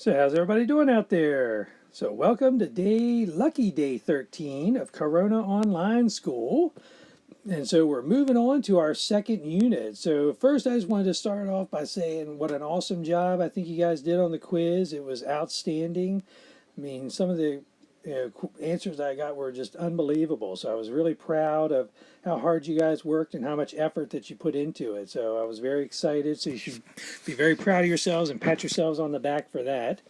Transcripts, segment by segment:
So how's everybody doing out there? So welcome to lucky day 13 of Corona Online School. And so we're moving on to our second unit. So first I just wanted to start off by saying what an awesome job I think you guys did on the quiz. It was outstanding. I mean, some of the answers I got were just unbelievable. So I was really proud of how hard you guys worked and how much effort that you put into it. So I was very excited. So you should be very proud of yourselves and pat yourselves on the back for that.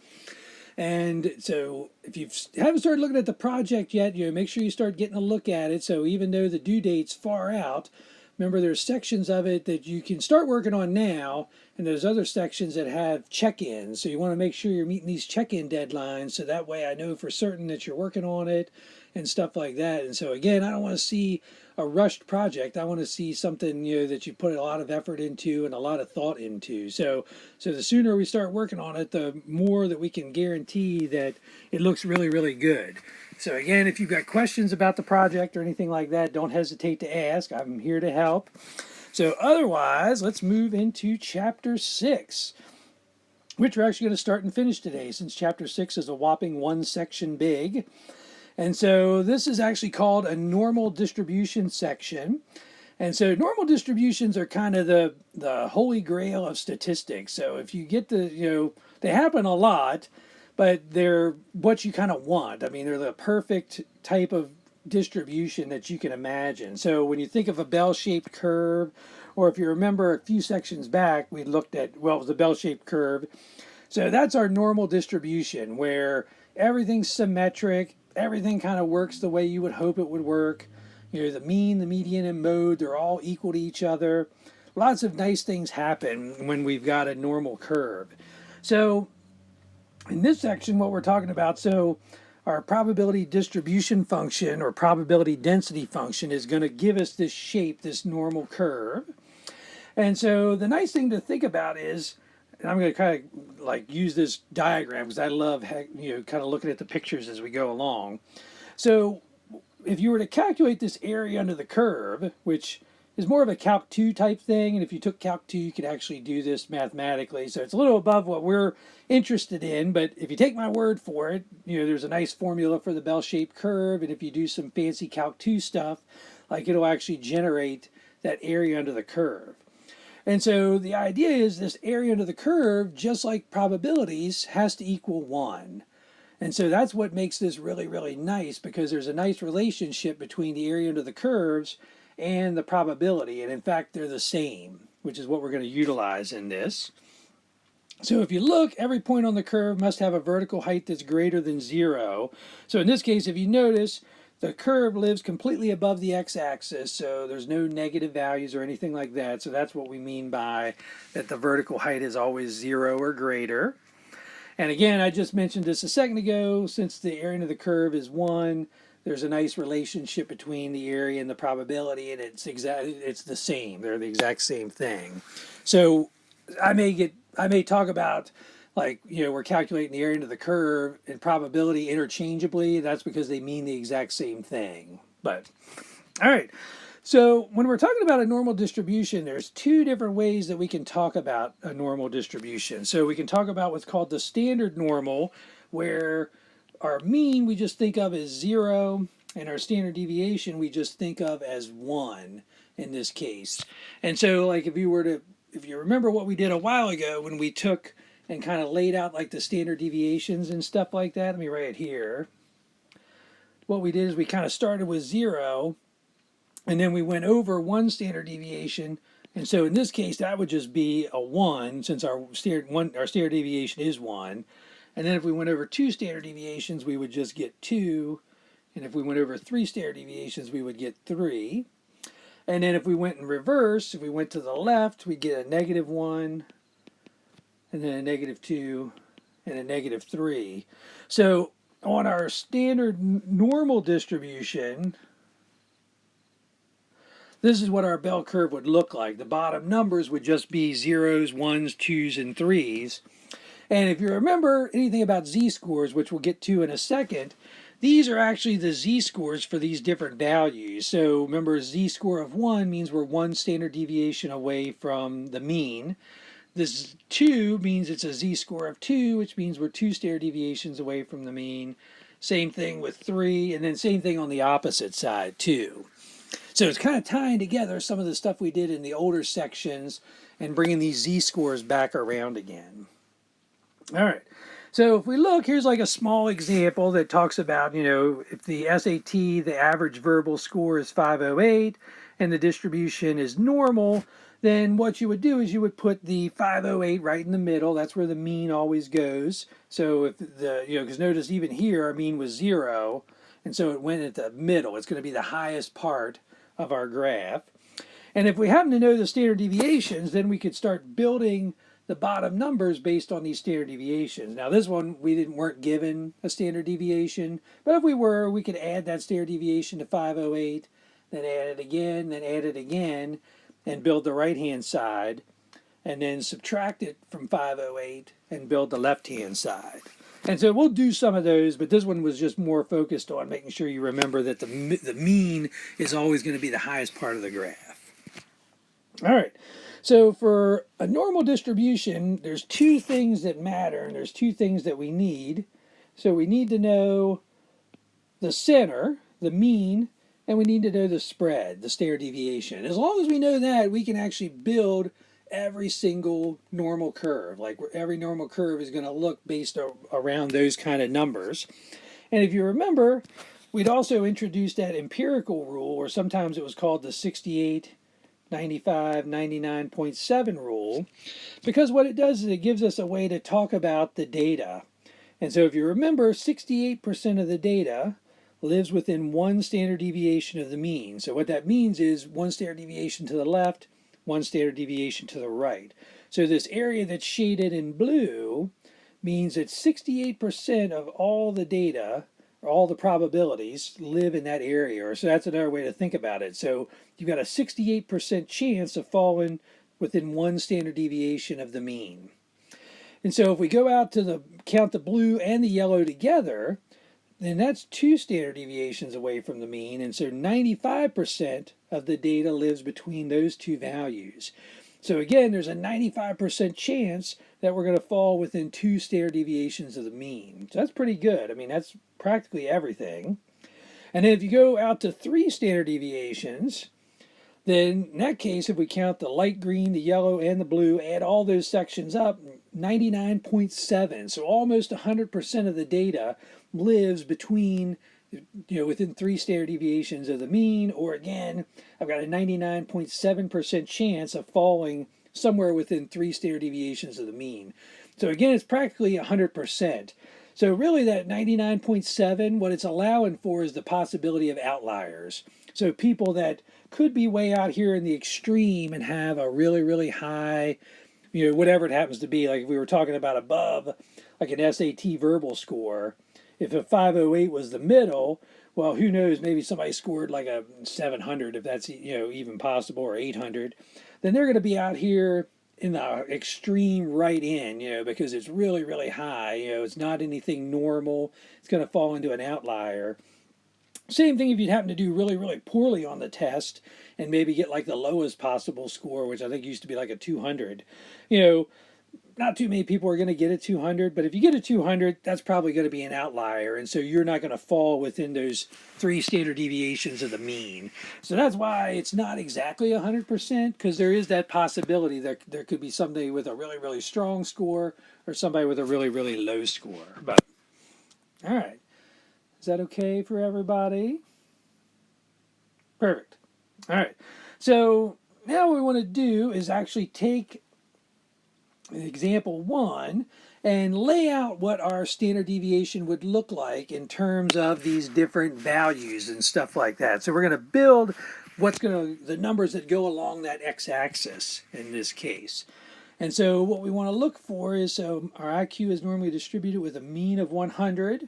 And so if you haven't started looking at the project yet, make sure you start getting a look at it. So even though the due date's far out, remember there's sections of it that you can start working on now, and there's other sections that have check-ins. So you want to make sure you're meeting these check-in deadlines, so that way I know for certain that you're working on it and stuff like that. And so again, I don't want to see a rushed project. I want to see something that you put a lot of effort into and a lot of thought into. So the sooner we start working on it, the more that we can guarantee that it looks really, really good. So again, if you've got questions about the project or anything like that, don't hesitate to ask. I'm here to help. So otherwise, let's move into chapter 6, which we're actually going to start and finish today, since chapter 6 is a whopping one section big. And so this is actually called a normal distribution section. And so normal distributions are kind of the holy grail of statistics. So if you get they happen a lot, but they're what you kind of want. I mean, they're the perfect type of distribution that you can imagine. So when you think of a bell-shaped curve, or if you remember a few sections back, we looked at, well, it was a bell-shaped curve. So that's our normal distribution where everything's symmetric, everything kind of works the way you would hope it would work. The mean, the median, and mode, they're all equal to each other. Lots of nice things happen when we've got a normal curve. So in this section, what we're talking about, so our probability distribution function or probability density function is going to give us this shape, this normal curve. And so the nice thing to think about is, and I'm going to kind of like use this diagram because I love kind of looking at the pictures as we go along. So if you were to calculate this area under the curve, which is more of a Calc 2 type thing, and if you took Calc 2, you could actually do this mathematically. So it's a little above what we're interested in, but if you take my word for it, there's a nice formula for the bell-shaped curve, and if you do some fancy Calc 2 stuff, like it'll actually generate that area under the curve. And so the idea is this area under the curve, just like probabilities, has to equal 1. And so that's what makes this really, really nice, because there's a nice relationship between the area under the curves and the probability. And in fact, they're the same, which is what we're going to utilize in this. So if you look, every point on the curve must have a vertical height that's greater than 0. So in this case, if you notice, the curve lives completely above the x-axis, so there's no negative values or anything like that. So that's what we mean by that the vertical height is always 0 or greater. And again, I just mentioned this a second ago, since the area under the curve is 1, there's a nice relationship between the area and the probability, and it's the same. They're the exact same thing. So I may talk about, like, we're calculating the area under the curve and probability interchangeably. That's because they mean the exact same thing. But all right. So when we're talking about a normal distribution, there's two different ways that we can talk about a normal distribution. So we can talk about what's called the standard normal, where our mean we just think of as 0, and our standard deviation we just think of as 1 in this case. And so, like, if you remember what we did a while ago when we took and kind of laid out like the standard deviations and stuff like that, let me write it here. What we did is we kind of started with 0, and then we went over 1 standard deviation. And so in this case, that would just be a 1, since our standard deviation is 1. And then if we went over 2 standard deviations, we would just get 2. And if we went over 3 standard deviations, we would get 3. And then if we went in reverse, if we went to the left, we'd get a -1, and then a -2, and a -3. So on our standard normal distribution, this is what our bell curve would look like. The bottom numbers would just be 0s, 1s, 2s, and 3s. And if you remember anything about z-scores, which we'll get to in a second, these are actually the z-scores for these different values. So remember, a z-score of 1 means we're 1 standard deviation away from the mean. This 2 means it's a z-score of 2, which means we're 2 standard deviations away from the mean. Same thing with 3, and then same thing on the opposite side, too. So it's kind of tying together some of the stuff we did in the older sections and bringing these z-scores back around again. All right. So if we look, here's like a small example that talks about, if the SAT, the average verbal score is 508 and the distribution is normal, then what you would do is you would put the 508 right in the middle. That's where the mean always goes. So if because notice even here our mean was 0, and so it went at the middle. It's going to be the highest part of our graph. And if we happen to know the standard deviations, then we could start building the bottom numbers based on these standard deviations. Now this one we weren't given a standard deviation, but if we were, we could add that standard deviation to 508, then add it again, then add it again, and build the right-hand side, and then subtract it from 508 and build the left-hand side. And so we'll do some of those, but this one was just more focused on making sure you remember that the mean is always going to be the highest part of the graph. All right. So for a normal distribution, there's 2 things that matter, and there's 2 things that we need. So we need to know the center, the mean, and we need to know the spread, the standard deviation. As long as we know that, we can actually build every single normal curve. Like every normal curve is going to look based around those kind of numbers. And if you remember, we'd also introduced that empirical rule, or sometimes it was called the 68, 95, 99.7 rule, because what it does is it gives us a way to talk about the data. And so if you remember, 68% of the data lives within 1 standard deviation of the mean. So what that means is 1 standard deviation to the left, 1 standard deviation to the right. So this area that's shaded in blue means that 68% of all the data, or all the probabilities, live in that area. So that's another way to think about it. So you've got a 68% chance of falling within 1 standard deviation of the mean. And so if we go out to count the blue and the yellow together, then that's 2 standard deviations away from the mean. And so 95% of the data lives between those 2 values. So again, there's a 95% chance that we're going to fall within 2 standard deviations of the mean. So that's pretty good. I mean, that's practically everything. And then if you go out to 3 standard deviations, then in that case, if we count the light green, the yellow, and the blue, add all those sections up, 99.7. So almost 100% of the data lives between, within 3 standard deviations of the mean, or again, I've got a 99.7% chance of falling somewhere within 3 standard deviations of the mean. So again, it's practically 100%. So really that 99.7, what it's allowing for is the possibility of outliers. So people that could be way out here in the extreme and have a really, really high, whatever it happens to be, like if we were talking about above, like an SAT verbal score, if a 508 was the middle, well, who knows, maybe somebody scored like a 700, if that's, even possible, or 800, then they're going to be out here in the extreme right end, because it's really, really high. It's not anything normal. It's going to fall into an outlier. Same thing if you happen to do really, really poorly on the test and maybe get like the lowest possible score, which I think used to be like a 200. Not too many people are going to get a 200, but if you get a 200, that's probably going to be an outlier. And so you're not going to fall within those 3 standard deviations of the mean. So that's why it's not exactly 100%, because there is that possibility that there could be somebody with a really, really strong score or somebody with a really, really low score. But, all right. Is that okay for everybody? Perfect. All right. So now what we want to do is actually take example 1 and lay out what our standard deviation would look like in terms of these different values and stuff like that. So we're going to build the numbers that go along that x-axis in this case. And so what we want to look for is, so our IQ is normally distributed with a mean of 100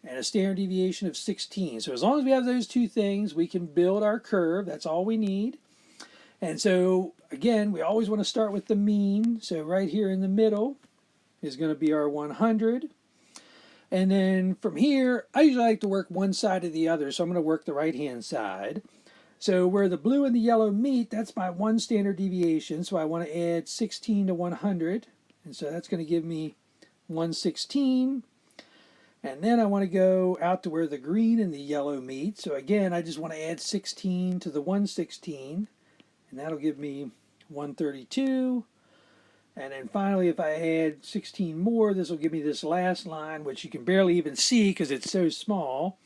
and a standard deviation of 16. So as long as we have those 2 things, we can build our curve. That's all we need. And so, again, we always want to start with the mean. So right here in the middle is going to be our 100. And then from here, I usually like to work one side or the other. So I'm going to work the right-hand side. So where the blue and the yellow meet, that's my one standard deviation. So I want to add 16 to 100. And so that's going to give me 116. And then I want to go out to where the green and the yellow meet. So again, I just want to add 16 to the 116. And that'll give me 132. And then finally, if I add 16 more, this will give me this last line, which you can barely even see because it's so small.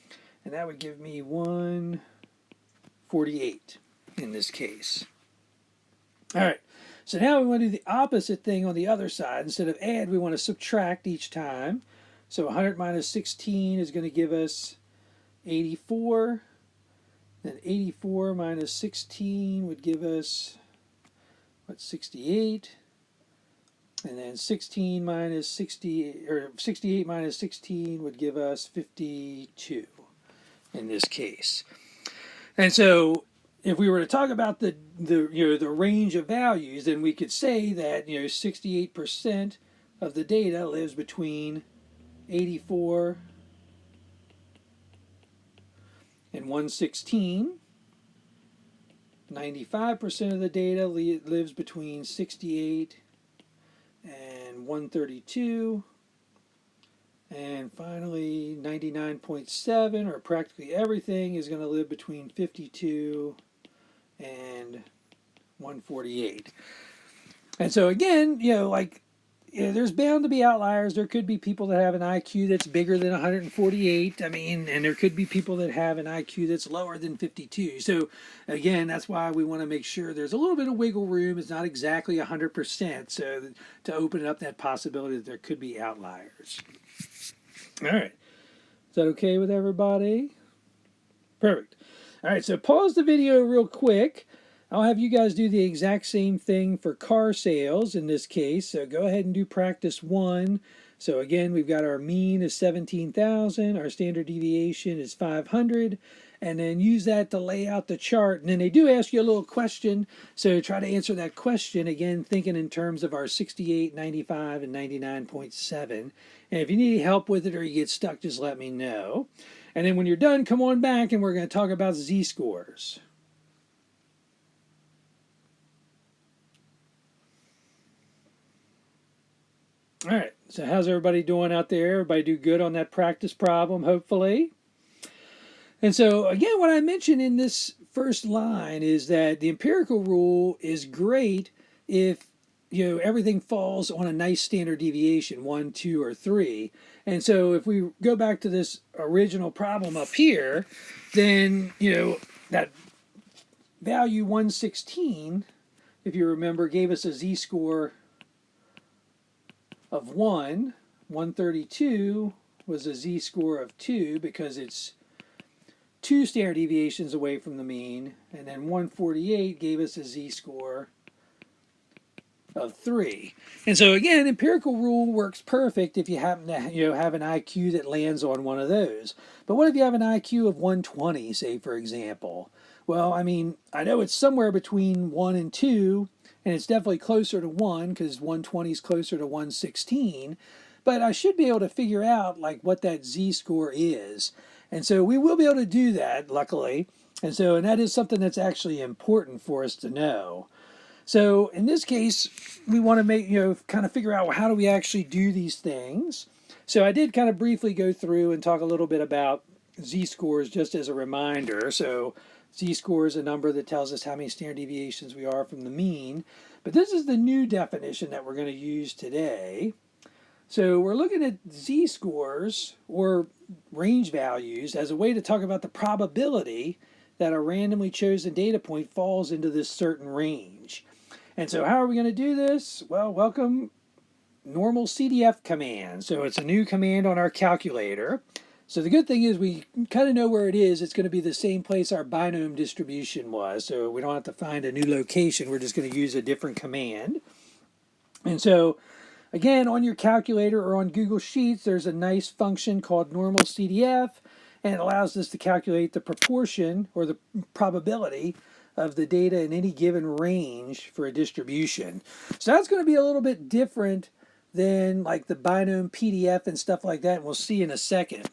And that would give me 148 in this case. All right, so now we want to do the opposite thing on the other side. Instead of add, we want to subtract each time. So 100 minus 16 is going to give us 84. Then 84 minus 16 would give us, 68. And then 16 minus 60, or 68 minus 16 would give us 52 in this case. And so if we were to talk about the range of values, then we could say that 68% of the data lives between 84 and 116. 95% of the data lives between 68 and 132. And finally, 99.7, or practically everything, is going to live between 52 and 148. And so again, there's bound to be outliers. There could be people that have an IQ that's bigger than 148. And there could be people that have an IQ that's lower than 52. So again, that's why we want to make sure there's a little bit of wiggle room. It's not exactly 100%. So to open up that possibility that there could be outliers. All right. Is that okay with everybody? Perfect. All right, so pause the video real quick. I'll have you guys do the exact same thing for car sales in this case. So go ahead and do practice 1. So again, we've got our mean is 17,000. Our standard deviation is 500. And then use that to lay out the chart. And then they do ask you a little question. So try to answer that question, again, thinking in terms of our 68, 95, and 99.7. And if you need help with it or you get stuck, just let me know. And then when you're done, come on back and we're going to talk about z-scores. All right, so how's everybody doing out there? Everybody do good on that practice problem, hopefully? And so, again, what I mentioned in this first line is that the empirical rule is great if everything falls on a nice standard deviation, 1, 2, or 3. And so if we go back to this original problem up here, then, that value 116, if you remember, gave us a z-score of 1. 132 was a z-score of 2 because it's 2 standard deviations away from the mean. And then 148 gave us a z-score of 3. And so again, empirical rule works perfect if you happen to have an IQ that lands on one of those. But what if you have an IQ of 120, say, for example? Well, I know it's somewhere between 1 and 2, and it's definitely closer to 1 because 120 is closer to 116. But I should be able to figure out what that z-score is. And so we will be able to do that, luckily. And that is something that's actually important for us to know. So in this case, we want to make, kind of figure out how do we actually do these things. So I did kind of briefly go through and talk a little bit about z-scores just as a reminder. So z-score is a number that tells us how many standard deviations we are from the mean. But this is the new definition that we're going to use today. So we're looking at z-scores, or range values, as a way to talk about the probability that a randomly chosen data point falls into this certain range. And so how are we going to do this? Well, welcome normal CDF command. So it's a new command on our calculator. So the good thing is we kind of know where it is. It's going to be the same place our binomial distribution was. So we don't have to find a new location. We're just going to use a different command. And so again, on your calculator or on Google Sheets, there's a nice function called normal CDF, and it allows us to calculate the proportion or the probability of the data in any given range for a distribution. So that's going to be a little bit different than the binomial PDF and stuff like that, and we'll see in a second.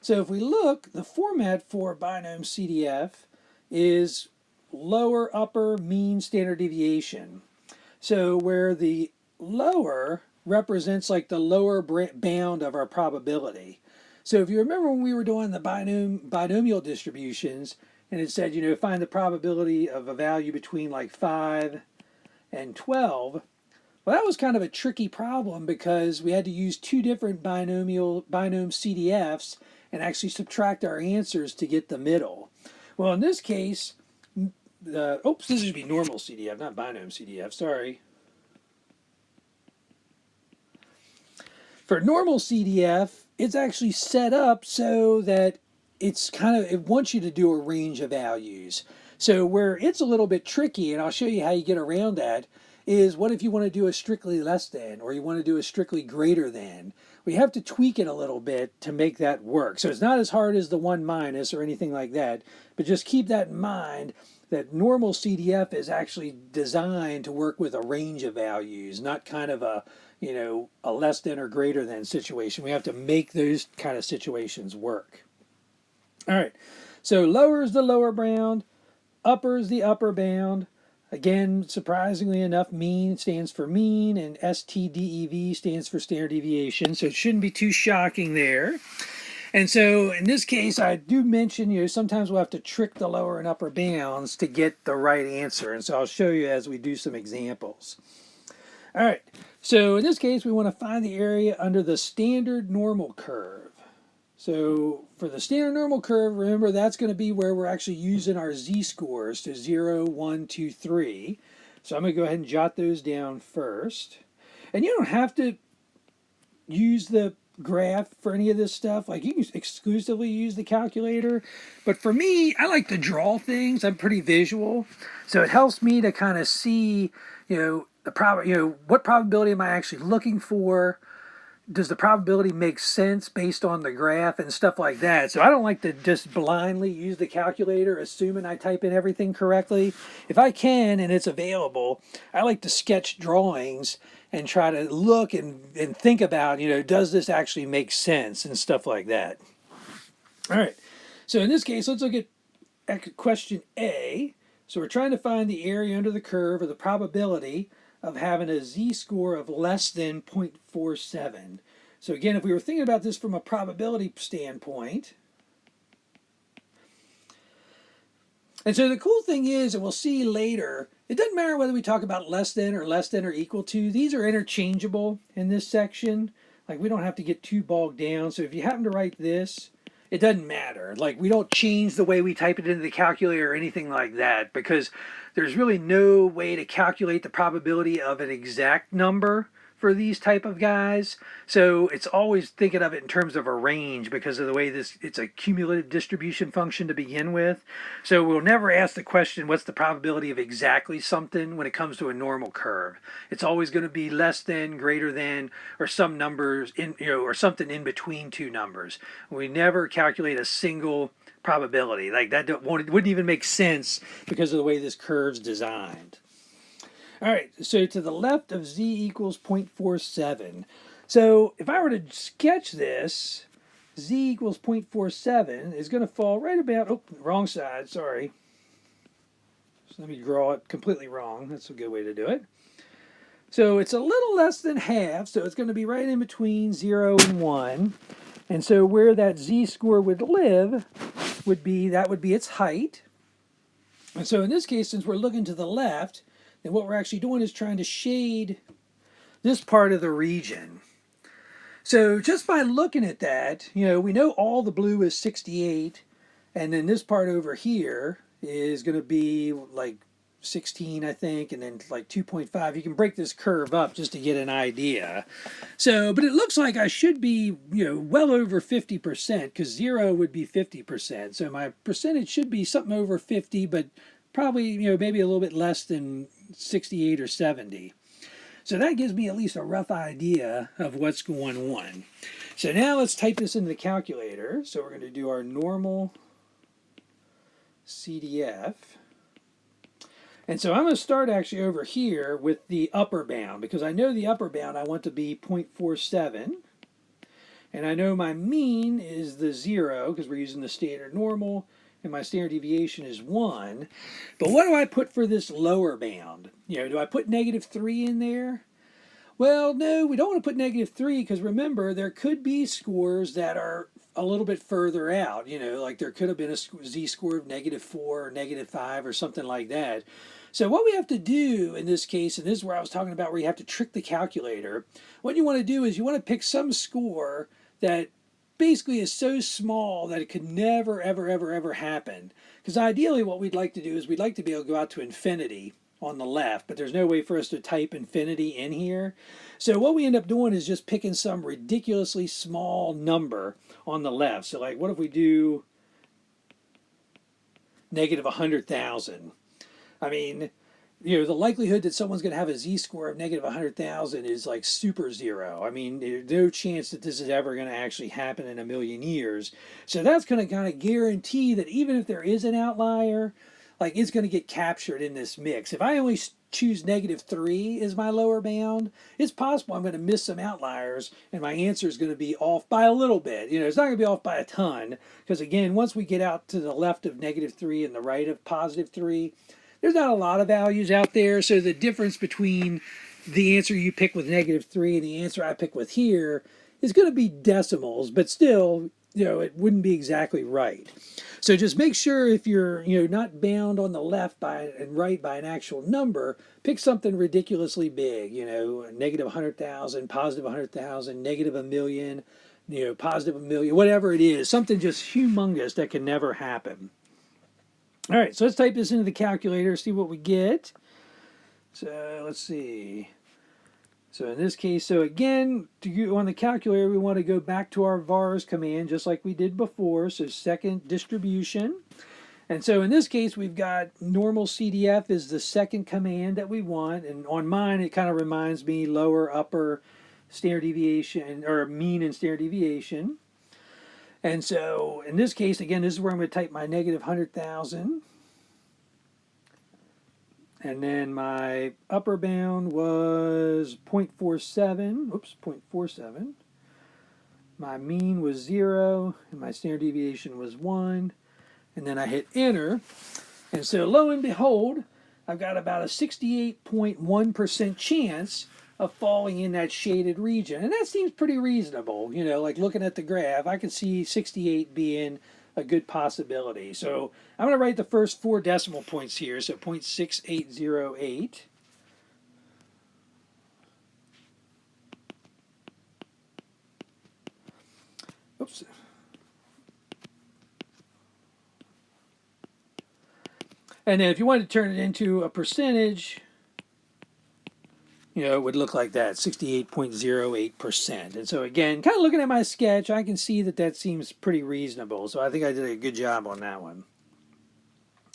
So if we look, the format for binomial CDF is lower, upper, mean, standard deviation. So where the lower represents like the lower bound of our probability. So if you remember when we were doing the binomial distributions, and it said, find the probability of a value between like 5 and 12. Well, that was kind of a tricky problem because we had to use two different binomial CDFs and actually subtract our answers to get the middle. Well, in this case, this should be normal CDF, not binomial CDF, sorry. For normal CDF, it's actually set up so that it wants you to do a range of values. So where it's a little bit tricky, and I'll show you how you get around that, is what if you want to do a strictly less than, or you want to do a strictly greater than? We have to tweak it a little bit to make that work. So it's not as hard as the 1 minus or anything like that, but just keep that in mind that normal CDF is actually designed to work with a range of values, not kind of a less than or greater than situation. We have to make those kind of situations work. All right, so lower is the lower bound, upper is the upper bound. Again, surprisingly enough, mean stands for mean, and STDEV stands for standard deviation, so it shouldn't be too shocking there. And so in this case, I do mention, sometimes we'll have to trick the lower and upper bounds to get the right answer, and so I'll show you as we do some examples. All right, so in this case, we want to find the area under the standard normal curve. So for the standard normal curve, remember that's going to be where we're actually using our z-scores to 0, 1, 2, 3. So I'm going to go ahead and jot those down first. And you don't have to use the graph for any of this stuff. Like, you can exclusively use the calculator. But for me, I like to draw things. I'm pretty visual. So it helps me to kind of see, what probability am I actually looking for? Does the probability make sense based on the graph and stuff like that? So I don't like to just blindly use the calculator, assuming I type in everything correctly. If I can and it's available, I like to sketch drawings and try to look and think about, does this actually make sense and stuff like that. All right, so in this case, let's look at question A. So we're trying to find the area under the curve, or the probability of having a z-score of less than 0.47. So again, if we were thinking about this from a probability standpoint, and so the cool thing is, and we'll see later, it doesn't matter whether we talk about less than or equal to. These are interchangeable in this section. Like, we don't have to get too bogged down. So if you happen to write this, it doesn't matter. Like, we don't change the way we type it into the calculator or anything like that, because there's really no way to calculate the probability of an exact number for these type of guys. So it's always thinking of it in terms of a range because of the way it's a cumulative distribution function to begin with. So we'll never ask the question, what's the probability of exactly something when it comes to a normal curve? It's always going to be less than, greater than, or some numbers or something in between two numbers. We never calculate a single probability. Like, that wouldn't even make sense because of the way this curve's designed. All right, so to the left of z equals 0.47. So if I were to sketch this, z equals 0.47 is going to fall right about, wrong side, sorry. So let me draw it completely wrong. That's a good way to do it. So it's a little less than half, so it's going to be right in between 0 and 1. And so where that z-score would live would be its height. And so in this case, since we're looking to the left, then what we're actually doing is trying to shade this part of the region. So just by looking at that, we know all the blue is 68, and then this part over here is going to be like 16, I think, and then like 2.5. You can break this curve up just to get an idea. So, but it looks like I should be, well over 50%, because 0 would be 50%. So my percentage should be something over 50, but probably, maybe a little bit less than 68 or 70. So that gives me at least a rough idea of what's going on. So now let's type this into the calculator. So we're going to do our normal CDF. And so I'm going to start actually over here with the upper bound, because I know the upper bound I want to be 0.47. And I know my mean is the 0, because we're using the standard normal. and my standard deviation is 1. But what do I put for this lower bound? Do I put -3 in there? Well, no, we don't want to put -3 because remember, there could be scores that are a little bit further out. Like there could have been a z-score of -4 or -5 or something like that. So what we have to do in this case, and this is where I was talking about where you have to trick the calculator, what you want to do is you want to pick some score that basically is so small that it could never, ever, ever, ever happen. Because ideally what we'd like to do is we'd like to be able to go out to infinity on the left, but there's no way for us to type infinity in here. So what we end up doing is just picking some ridiculously small number on the left. So like what if we do -100,000? I mean, the likelihood that someone's going to have a z-score of -100,000 is like super zero. I mean, there's no chance that this is ever going to actually happen in a million years. So that's going to kind of guarantee that even if there is an outlier, like it's going to get captured in this mix. If I only choose -3 as my lower bound, it's possible I'm going to miss some outliers and my answer is going to be off by a little bit. It's not going to be off by a ton because again, once we get out to the left of -3 and the right of +3, there's not a lot of values out there. So the difference between the answer you pick with -3 and the answer I pick with here is going to be decimals, but still, it wouldn't be exactly right. So just make sure if you're, not bound on the left and right by an actual number, pick something ridiculously big, -100,000, +100,000, -1,000,000, +1,000,000, whatever it is, something just humongous that can never happen. All right, so let's type this into the calculator, see what we get. So let's see. So in this case, so again, to go on the calculator, we want to go back to our vars command just like we did before. So second distribution. And so in this case, we've got normal CDF is the second command that we want. And on mine, it kind of reminds me lower, upper standard deviation, or mean and standard deviation. And so in this case, again, this is where I'm going to type my -100,000. And then my upper bound was 0.47. Oops, 0.47. My mean was 0, and my standard deviation was 1. And then I hit enter. And so lo and behold, I've got about a 68.1% chance of falling in that shaded region. And that seems pretty reasonable. Like looking at the graph, I can see 68 being a good possibility. So I'm going to write the first 4 decimal points here. So 0.6808. Oops. And then if you wanted to turn it into a percentage, it would look like that, 68.08%. And so again, kind of looking at my sketch, I can see that seems pretty reasonable. So I think I did a good job on that one.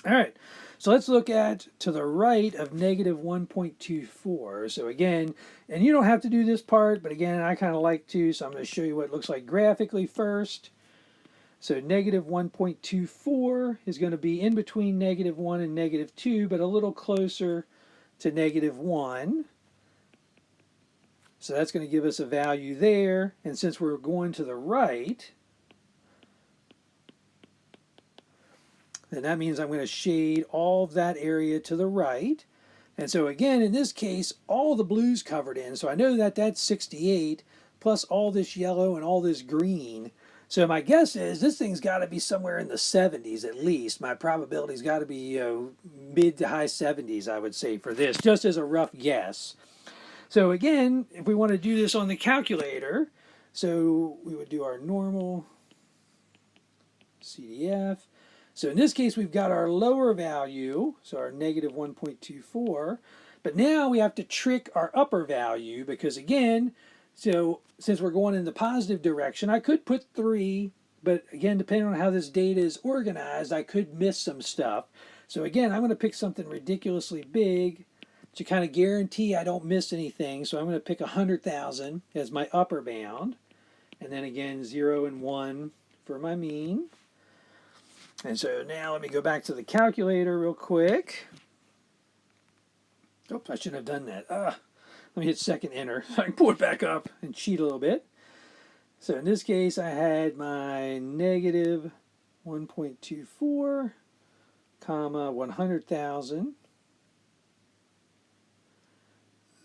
All right, so let's look at to the right of -1.24. So again, and you don't have to do this part, but again, I kind of like to, so I'm going to show you what it looks like graphically first. So -1.24 is going to be in between -1 and -2, but a little closer to -1. So that's going to give us a value there. And since we're going to the right, then that means I'm going to shade all of that area to the right. And so again, in this case, all the blue's covered in. So I know that that's 68 plus all this yellow and all this green. So my guess is this thing's got to be somewhere in the 70s at least. My probability's got to be mid to high 70s, I would say, for this, just as a rough guess. So again, if we want to do this on the calculator, so we would do our normal CDF. So in this case, we've got our lower value, so our -1.24. But now we have to trick our upper value because again, so since we're going in the positive direction, I could put 3, but again, depending on how this data is organized, I could miss some stuff. So again, I'm going to pick something ridiculously big to kind of guarantee I don't miss anything. So I'm going to pick 100,000 as my upper bound. And then again, 0 and 1 for my mean. And so now let me go back to the calculator real quick. Oops, I shouldn't have done that. Let me hit second enter so I can pull it back up and cheat a little bit. So in this case, I had my 1.24, comma 100,000.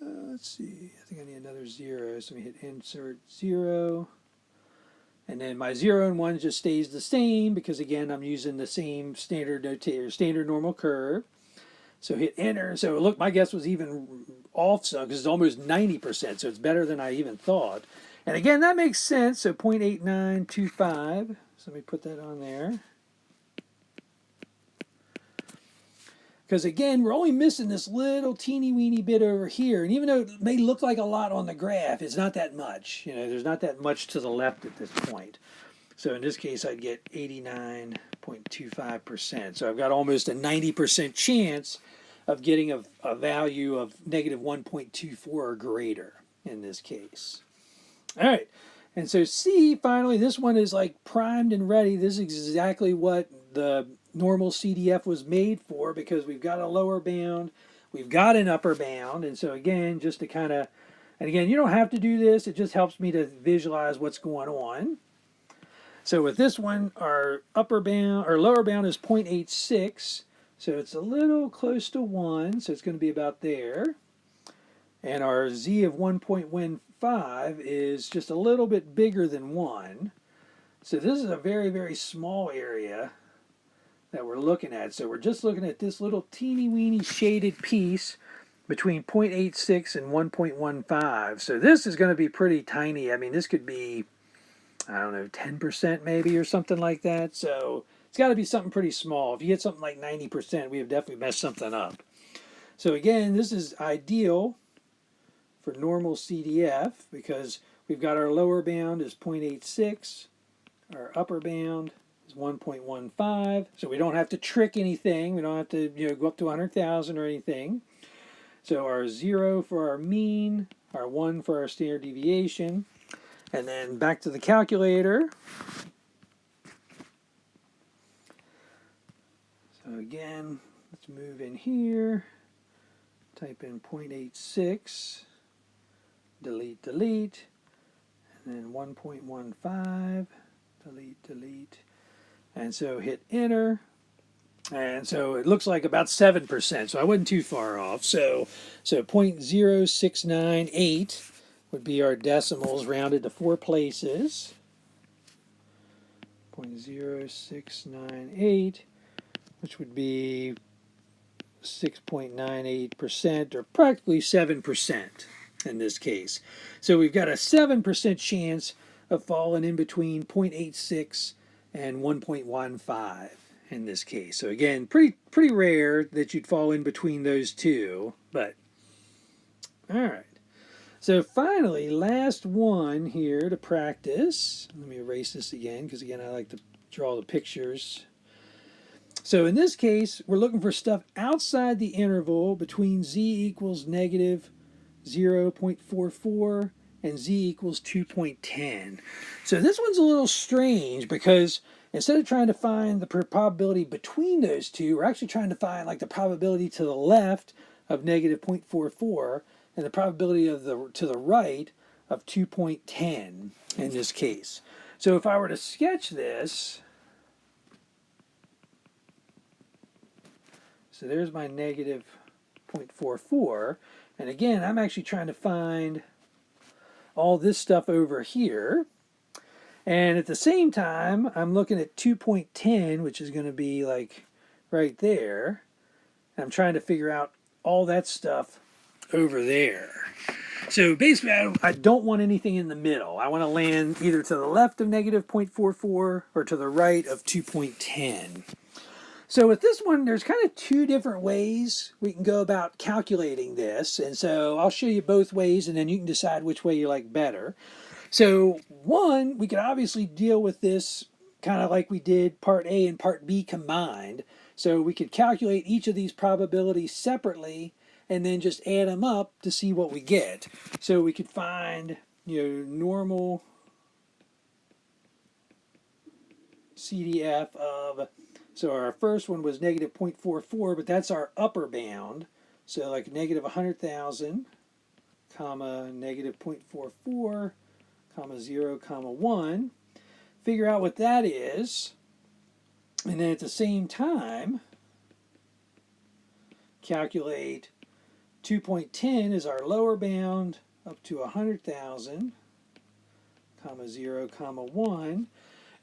Let's see, I think I need another 0, so let me hit insert 0. And then my 0 and 1 just stays the same because, again, I'm using the same standard notation, standard normal curve. So hit enter. So look, my guess was even off some because it's almost 90%. So it's better than I even thought. And again, that makes sense. So 0.8925. So let me put that on there. Because again, we're only missing this little teeny weeny bit over here. And even though it may look like a lot on the graph, it's not that much. You know, there's not that much to the left at this point. So in this case, I'd get 89.25%. So I've got almost a 90% chance of getting a value of negative 1.24 or greater in this case. All right. And so C, finally, this one is like primed and ready. This is exactly what the normal CDF was made for because we've got a lower bound, we've got an upper bound. And so again, just to kind of, and again, you don't have to do this. It just helps me to visualize what's going on. So with this one, our upper bound or lower bound is 0.86. So it's a little close to 1. So it's going to be about there. And our Z of 1.15 is just a little bit bigger than 1. So this is a very, very small area that we're looking at. So we're just looking at this little teeny weeny shaded piece between 0.86 and 1.15. So this is going to be pretty tiny. I mean, this could be, I don't know, 10% maybe or something like that. So it's got to be something pretty small. If you get something like 90%, we have definitely messed something up. So again, this is ideal for normal CDF because we've got our lower bound is 0.86, our upper bound is 1.15, so we don't have to trick anything. We don't have to go up to 100,000 or anything. So our 0 for our mean, our 1 for our standard deviation, and then back to the calculator. So again, let's move in here, type in 0.86, delete, delete, and then 1.15, delete, delete, and so hit enter. And so it looks like about 7%, so I wasn't too far off. So 0.0698 would be our decimals rounded to 4 places. 0.0698, which would be 6.98% or practically 7% in this case. So we've got a 7% chance of falling in between 0.86 and 1.15 in this case. So again, pretty rare that you'd fall in between those two, but all right. So finally, last one here to practice. Let me erase this again because again I like to draw the pictures. So in this case, we're looking for stuff outside the interval between z equals negative 0.44 and z equals 2.10. So this one's a little strange because instead of trying to find the probability between those two, we're actually trying to find like the probability to the left of negative 0.44 and the probability of to the right of 2.10 in this case. So if I were to sketch this, so there's my negative 0.44. And again, I'm actually trying to find all this stuff over here. And at the same time, I'm looking at 2.10, which is going to be like right there. I'm trying to figure out all that stuff over there. So basically, I don't want anything in the middle. I want to land either to the left of negative 0.44 or to the right of 2.10. So with this one, there's kind of 2 different ways we can go about calculating this. And so I'll show you both ways, and then you can decide which way you like better. So one, we could obviously deal with this kind of like we did part A and part B combined. So we could calculate each of these probabilities separately and then just add them up to see what we get. So we could find, normal CDF of, so our first one was negative 0.44, but that's our upper bound. So like negative 100,000, comma, negative 0.44, comma 0, comma 1. Figure out what that is. And then at the same time, calculate 2.10 is our lower bound up to 100,000, comma 0, comma 1.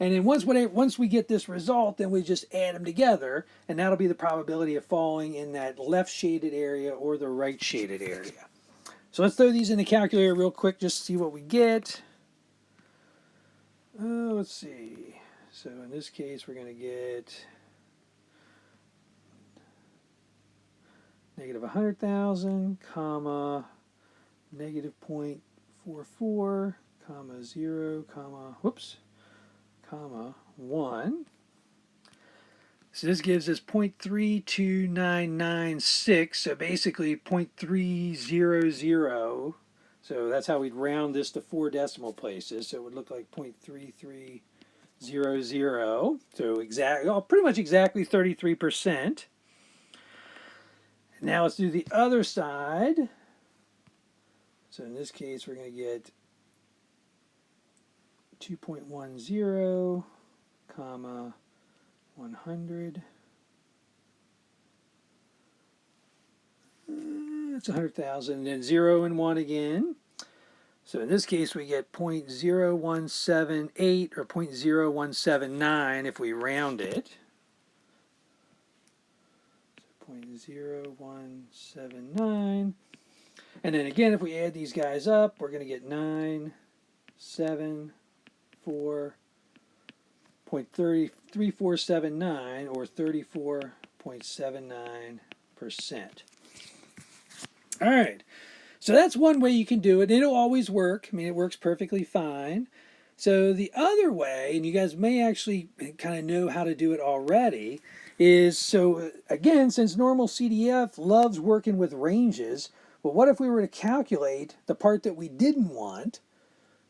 And then once we get this result, then we just add them together, and that'll be the probability of falling in that left shaded area or the right shaded area. So let's throw these in the calculator real quick just to see what we get. Let's see. So in this case, we're going to get negative 100,000, comma, negative 0.44, comma, 0, comma, whoops, comma, 1. So this gives us 0.32996, so basically 0.300. So that's how we'd round this to 4 decimal places. So it would look like 0.3300. So pretty much exactly 33%. Now let's do the other side. So in this case, we're going to get 2.10, comma, 100. It's 100,000. And then 0 and 1 again. So in this case, we get 0.0178 or 0.0179 if we round it. So 0.0179. And then again, if we add these guys up, we're going to get 974.3479 or 34.79%. All right. So that's one way you can do it. It'll always work. I mean, it works perfectly fine. So the other way, and you guys may actually kind of know how to do it already, is so again, since normal CDF loves working with ranges, well, what if we were to calculate the part that we didn't want?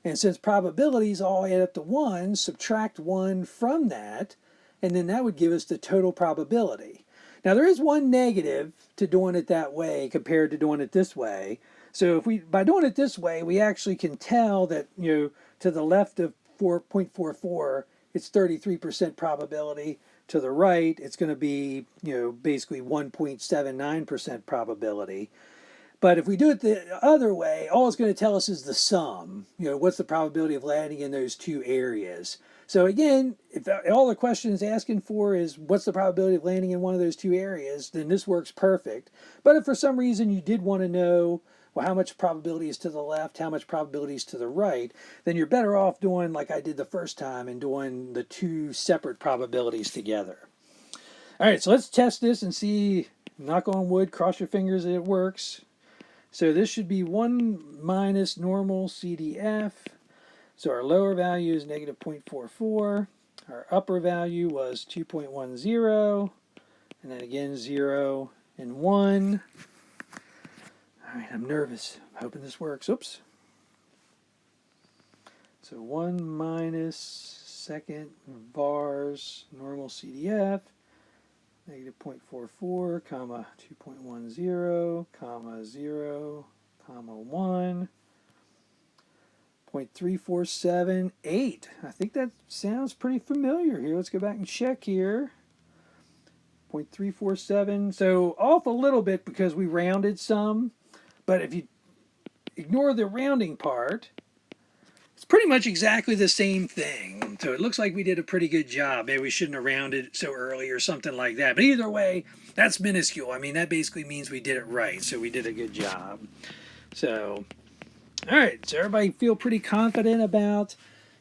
And since probabilities all add up to 1, subtract 1 from that, and then that would give us the total probability. Now, there is one negative to doing it that way compared to doing it this way. So by doing it this way, we actually can tell that, to the left of 4.44, it's 33% probability. To the right, it's going to be, basically 1.79% probability. But if we do it the other way, all it's going to tell us is the sum. What's the probability of landing in those two areas? So again, if all the question is asking for is what's the probability of landing in one of those two areas, then this works perfect. But if for some reason you did want to know, well, how much probability is to the left, how much probability is to the right, then you're better off doing like I did the first time and doing the two separate probabilities together. All right, so let's test this and see, knock on wood, cross your fingers that it works. So this should be 1 minus normal CDF. So our lower value is negative 0.44. Our upper value was 2.10. And then again, 0 and 1. All right, I'm nervous. I'm hoping this works. Oops. So 1 minus second vars normal CDF. Negative 0.44, comma 2.10, comma 0, comma 1, 0.3478. I think that sounds pretty familiar here. Let's go back and check here. 0.347. So off a little bit because we rounded some, but if you ignore the rounding part, it's pretty much exactly the same thing. So it looks like we did a pretty good job. Maybe we shouldn't have rounded so early or something like that. But either way, that's minuscule. I mean, that basically means we did it right. So we did a good job. So, all right. So everybody feel pretty confident about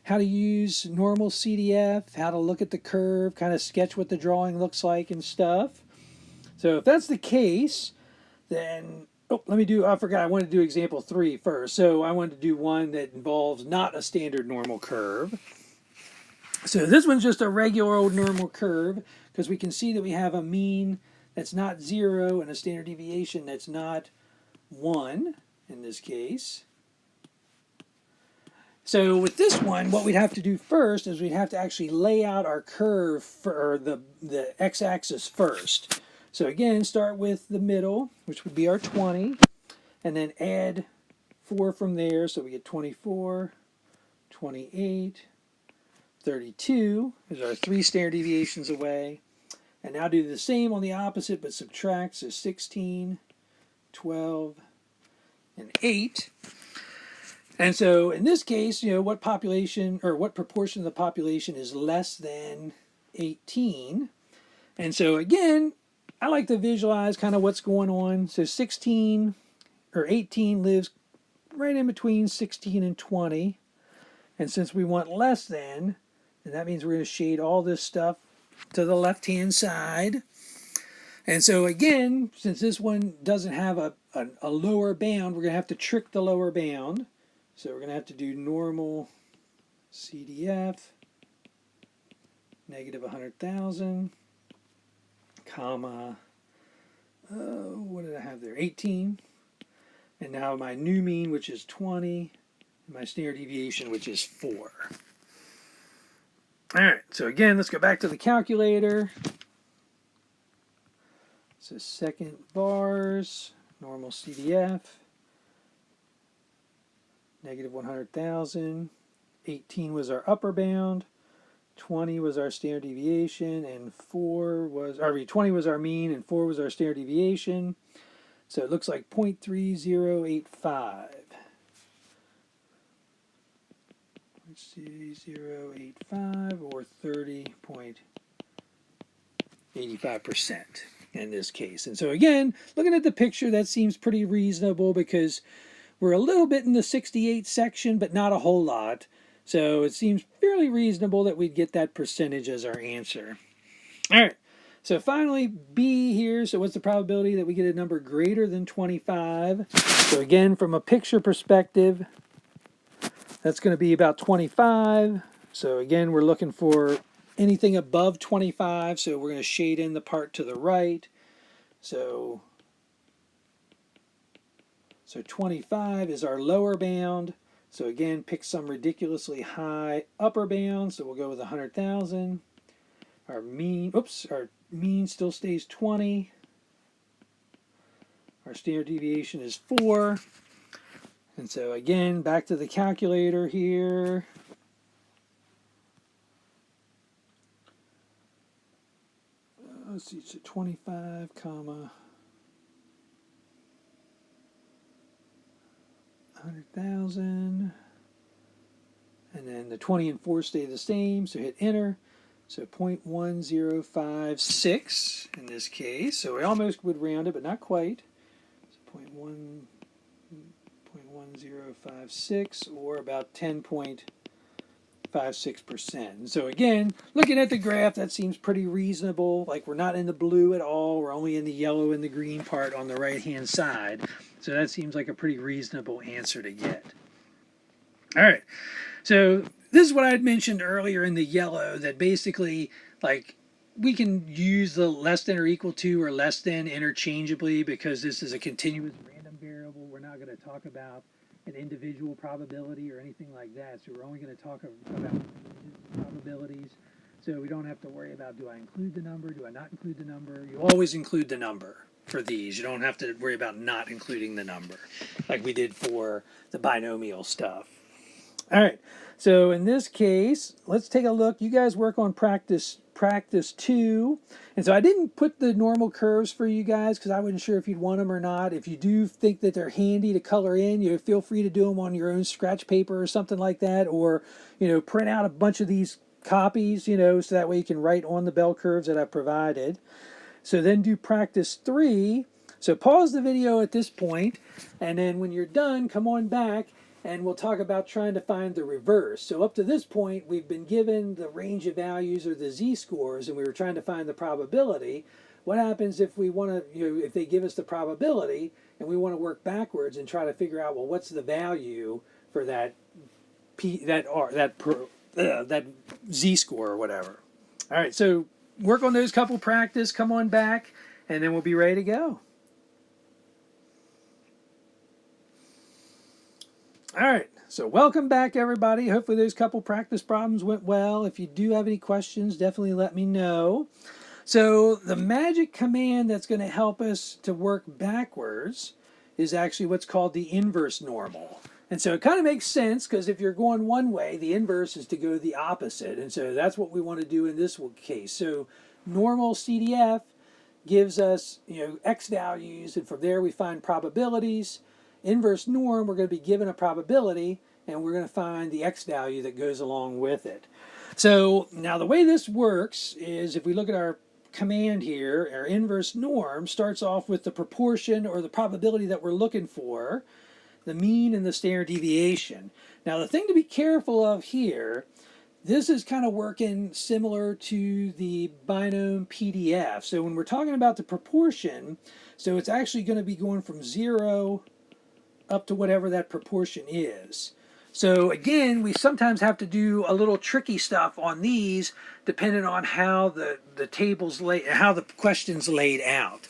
how to use normal CDF, how to look at the curve, kind of sketch what the drawing looks like and stuff. So if that's the case, then... Oh, I forgot, I wanted to do example 3 first. So I wanted to do one that involves not a standard normal curve. So this one's just a regular old normal curve because we can see that we have a mean that's not 0 and a standard deviation that's not 1 in this case. So with this one, what we'd have to do first is we'd have to actually lay out our curve for the x-axis first. So again, start with the middle, which would be our 20, and then add 4 from there. So we get 24, 28, 32 is our 3 standard deviations away. And now do the same on the opposite, but subtract. So 16, 12, and 8. And so in this case, what population or what proportion of the population is less than 18? And so again, I like to visualize kind of what's going on. So 16 or 18 lives right in between 16 and 20. And since we want less than, then that means we're going to shade all this stuff to the left-hand side. And so again, since this one doesn't have a lower bound, we're going to have to trick the lower bound. So we're going to have to do normal CDF, negative 100,000, comma, what did I have there? 18. And now my new mean, which is 20, and my standard deviation, which is 4. All right, so again, let's go back to the calculator. So second bars, normal CDF, negative 100,000. 18 was our upper bound. 20 was our standard deviation, and 20 was our mean, and 4 was our standard deviation. So it looks like 0.3085. 0.3085 or 30.85% in this case. And so again, looking at the picture, that seems pretty reasonable because we're a little bit in the 68 section, but not a whole lot. So it seems fairly reasonable that we'd get that percentage as our answer. All right. So finally, B here. So what's the probability that we get a number greater than 25? So again, from a picture perspective, that's going to be about 25. So again, we're looking for anything above 25. So we're going to shade in the part to the right. So 25 is our lower bound. So again, pick some ridiculously high upper bound. So we'll go with 100,000. Our mean still stays 20. Our standard deviation is 4. And so again, back to the calculator here. Let's see, so 25, comma 100,000. And then the 20 and 4 stay the same, so hit enter. So 0.1056 in this case. So we almost would round it, but not quite. So 0.1056 or about 10.56%. So again, looking at the graph, that seems pretty reasonable. Like we're not in the blue at all. We're only in the yellow and the green part on the right-hand side. So that seems like a pretty reasonable answer to get. All right. So this is what I had mentioned earlier in the yellow, that basically, like, we can use the less than or equal to or less than interchangeably because this is a continuous random variable. We're not going to talk about an individual probability or anything like that. So we're only going to talk about probabilities. So we don't have to worry about, do I include the number? Do I not include the number? You always include the number for these. You don't have to worry about not including the number like we did for the binomial stuff. All right. So in this case, let's take a look. You guys work on practice 2. And so I didn't put the normal curves for you guys because I wasn't sure if you'd want them or not. If you do think that they're handy to color in, feel free to do them on your own scratch paper or something like that, or, print out a bunch of these copies, so that way you can write on the bell curves that I've provided. So then do practice 3. So pause the video at this point, and then when you're done, come on back and we'll talk about trying to find the reverse. So up to this point, we've been given the range of values or the z-scores, and we were trying to find the probability. What happens if we want to, if they give us the probability and we want to work backwards and try to figure out, well, what's the value for that z-score or whatever. All right, so work on those couple practice, come on back, and then we'll be ready to go. All right, so welcome back, everybody. Hopefully those couple practice problems went well. If you do have any questions, definitely let me know. So the magic command that's going to help us to work backwards is actually what's called the inverse normal. And so it kind of makes sense because if you're going one way, the inverse is to go the opposite. And so that's what we want to do in this case. So normal CDF gives us, x values, and from there we find probabilities. Inverse norm, we're going to be given a probability, and we're going to find the x value that goes along with it. So now the way this works is if we look at our command here, our inverse norm starts off with the proportion or the probability that we're looking for, the mean and the standard deviation. Now the thing to be careful of here, this is kind of working similar to the binom PDF. So when we're talking about the proportion, so it's actually going to be going from 0 up to whatever that proportion is. So again, we sometimes have to do a little tricky stuff on these depending on how the how the question's laid out.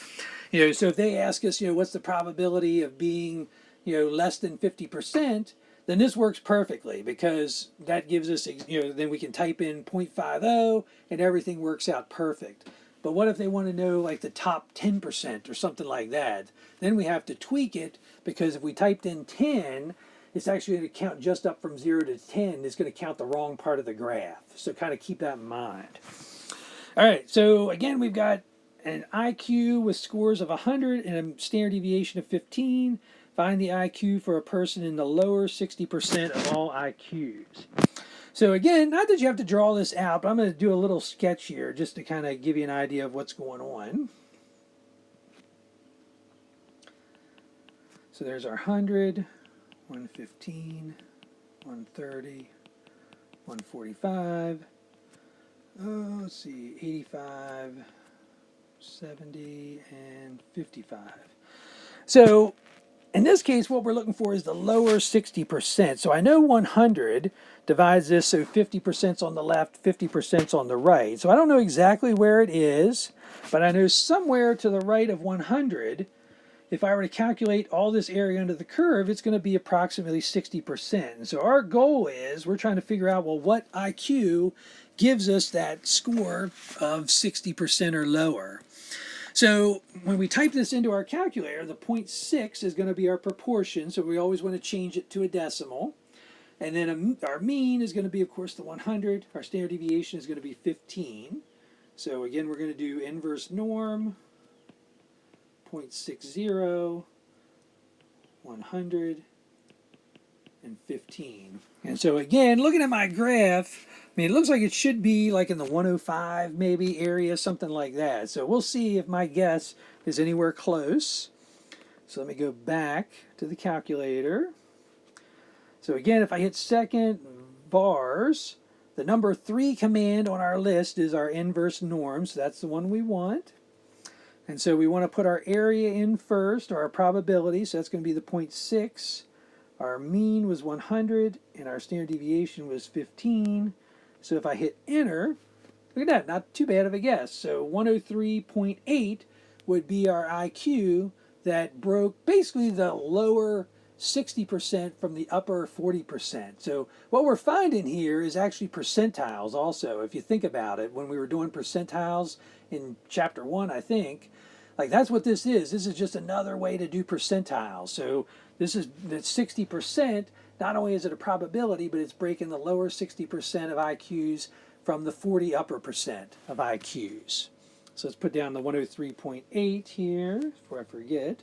So if they ask us, what's the probability of being, less than 50%, then this works perfectly because that gives us, then we can type in 0.50 and everything works out perfect. But what if they want to know like the top 10% or something like that? Then we have to tweak it because if we typed in 10, it's actually going to count just up from 0 to 10. It's going to count the wrong part of the graph. So kind of keep that in mind. All right, so again, we've got an IQ with scores of 100 and a standard deviation of 15. Find the IQ for a person in the lower 60% of all IQs. So again, not that you have to draw this out, but I'm going to do a little sketch here just to kind of give you an idea of what's going on. So there's our 100, 115, 130, 145, let's see, 85, 70, and 55. So in this case, what we're looking for is the lower 60%. So I know 100 divides this, so 50% is on the left, 50% is on the right. So I don't know exactly where it is, but I know somewhere to the right of 100, if I were to calculate all this area under the curve, it's going to be approximately 60%. And so our goal is, we're trying to figure out, well, what IQ gives us that score of 60% or lower. So when we type this into our calculator, the 0.6 is going to be our proportion, so we always want to change it to a decimal. And then our mean is going to be, of course, the 100. Our standard deviation is going to be 15. So again, we're going to do inverse norm, 0.60, 100, and 15. And so again, looking at my graph, it looks like it should be like in the 105 maybe area, something like that. So we'll see if my guess is anywhere close. So let me go back to the calculator. So again, if I hit second bars, the number 3 command on our list is our inverse norm. So that's the one we want. And so we want to put our area in first, or our probability. So that's going to be the 0.6. Our mean was 100, and our standard deviation was 15. So if I hit enter, look at that, not too bad of a guess. So 103.8 would be our IQ that broke basically the lower 60% from the upper 40%. So what we're finding here is actually percentiles also. If you think about it, when we were doing percentiles in chapter 1, I think, like that's what this is. This is just another way to do percentiles. So this is the 60%. Not only is it a probability, but it's breaking the lower 60% of IQs from the 40 upper percent of IQs. So let's put down the 103.8 here before I forget.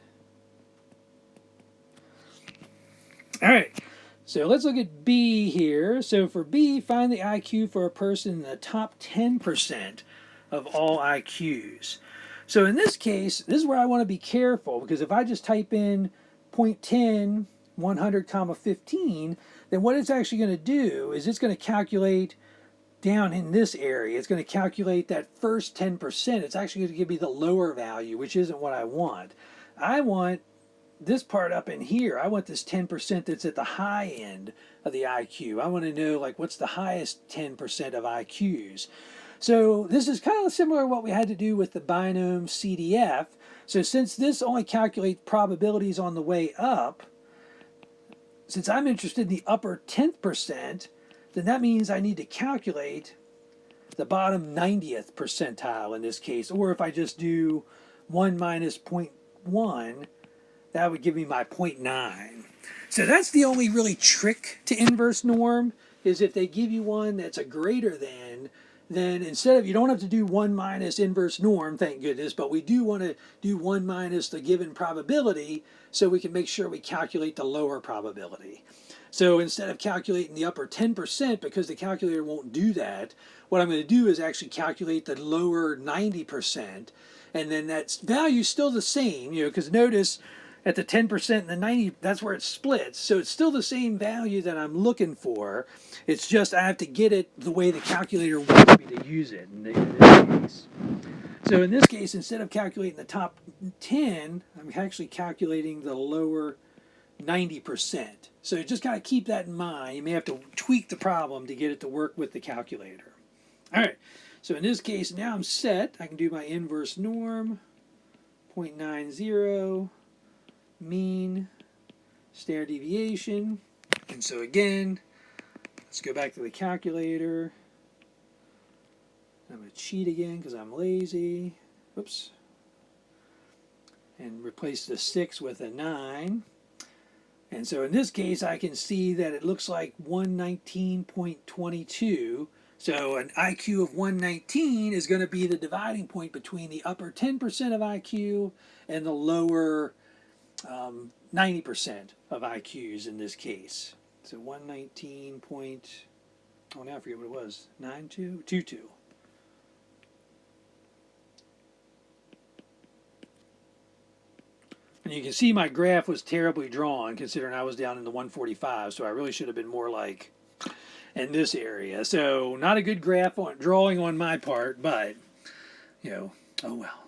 All right, so let's look at B here. So for B, find the IQ for a person in the top 10% of all IQs. So in this case, this is where I want to be careful, because if I just type in 0.10, 100, 15, then what it's actually going to do is it's going to calculate down in this area. It's going to calculate that first 10%. It's actually going to give me the lower value, which isn't what I want. I want this part up in here. I want this 10% that's at the high end of the IQ. I want to know, like, what's the highest 10% of IQs. So this is kind of similar to what we had to do with the binom CDF. So since this only calculates probabilities on the way up, since I'm interested in the upper 10th percent, then that means I need to calculate the bottom 90th percentile in this case. Or if I just do 1 minus 0.1, that would give me my 0.9. So that's the only really trick to inverse norm, is if they give you one that's a greater than, then instead of, you don't have to do 1 minus inverse norm, thank goodness, but we do want to do 1 minus the given probability so we can make sure we calculate the lower probability. So instead of calculating the upper 10%, because the calculator won't do that, what I'm going to do is actually calculate the lower 90%, and then that value's still the same, because notice at the 10% and the 90, that's where it splits. So it's still the same value that I'm looking for. It's just I have to get it the way the calculator wants me to use it in this case. So in this case, instead of calculating the top 10, I'm actually calculating the lower 90%. So just kind of keep that in mind. You may have to tweak the problem to get it to work with the calculator. All right, so in this case, now I'm set. I can do my inverse norm, 0.90, mean, standard deviation. And so again, let's go back to the calculator. I'm going to cheat again because I'm lazy. Whoops. And replace the 6 with a 9. And so in this case, I can see that it looks like 119.22. So an IQ of 119 is going to be the dividing point between the upper 10% of IQ and the lower 90% of IQs in this case. So 119 point, oh, now I forget what it was, 22. And you can see my graph was terribly drawn considering I was down in the 145, so I really should have been more like in this area. So not a good graph on drawing on my part, but, oh well.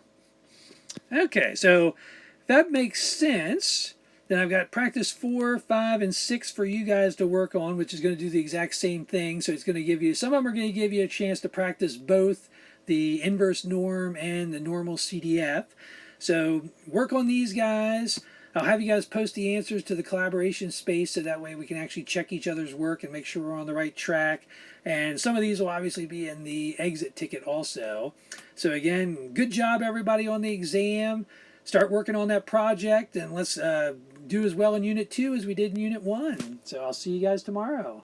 Okay, so if that makes sense, then I've got practice 4, 5, and 6 for you guys to work on, which is going to do the exact same thing. So it's going to give you, some of them are going to give you a chance to practice both the inverse norm and the normal CDF. So work on these guys. I'll have you guys post the answers to the collaboration space so that way we can actually check each other's work and make sure we're on the right track. And some of these will obviously be in the exit ticket also. So again, good job everybody on the exam. Start working on that project, and let's do as well in Unit 2 as we did in Unit 1. So I'll see you guys tomorrow.